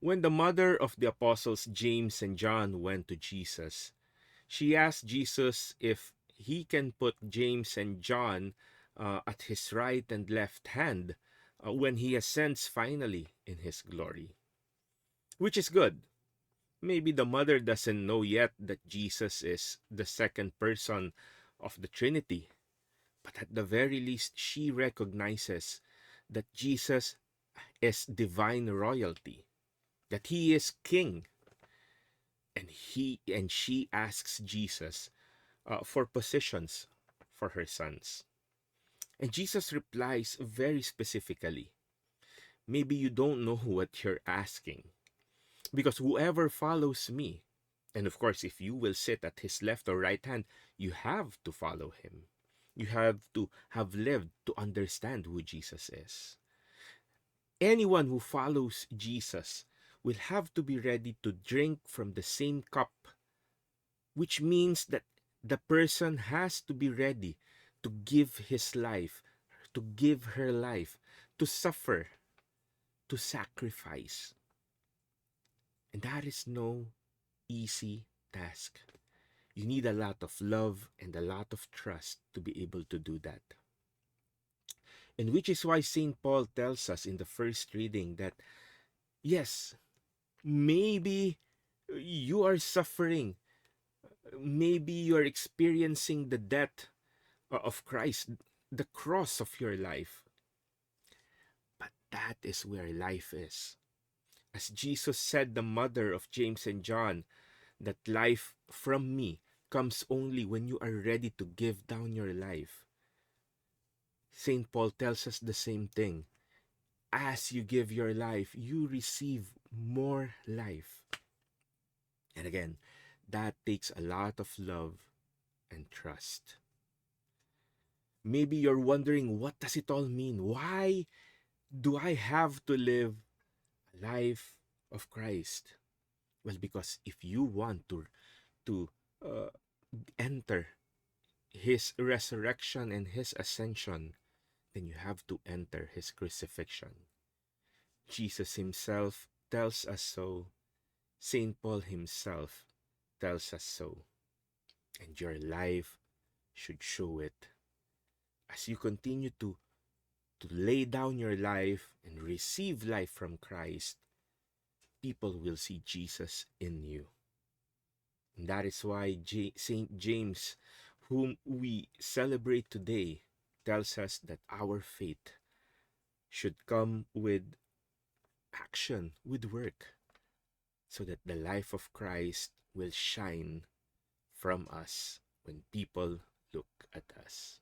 When the mother of the apostles James and John went to Jesus, she asked Jesus if he can put James and John at his right and left hand when he ascends finally in his glory, which is good. Maybe the mother doesn't know yet that Jesus is the second person of the Trinity, but at the very least, she recognizes that Jesus is divine royalty, that he is king, and she asks Jesus for positions for her sons. And Jesus replies very specifically, maybe you don't know what you're asking, because whoever follows me, and of course, if you will sit at his left or right hand, you have to follow him. You have to have lived to understand who Jesus is. Anyone who follows Jesus will have to be ready to drink from the same cup, which means that the person has to be ready to give his life, to give her life, to suffer, to sacrifice. And that is no easy task. You need a lot of love and a lot of trust to be able to do that. And which is why St. Paul tells us in the first reading that, yes, maybe you are suffering, maybe you are experiencing the death of Christ, the cross of your life, but that is where life is. As Jesus said, the mother of James and John, that life from me comes only when you are ready to give down your life. St. Paul tells us the same thing. As you give your life, you receive more life. And again, that takes a lot of love and trust. Maybe you're wondering, what does it all mean? Why do I have to live a life of Christ? Well, because if you want to uh, enter his resurrection and his ascension, then you have to enter his crucifixion. Jesus himself tells us so. St. Paul himself tells us so. And your life should show it. As you continue to lay down your life and receive life from Christ, people will see Jesus in you. And that is why St. James, whom we celebrate today, tells us that our faith should come with action, with work, so that the life of Christ will shine from us when people look at us.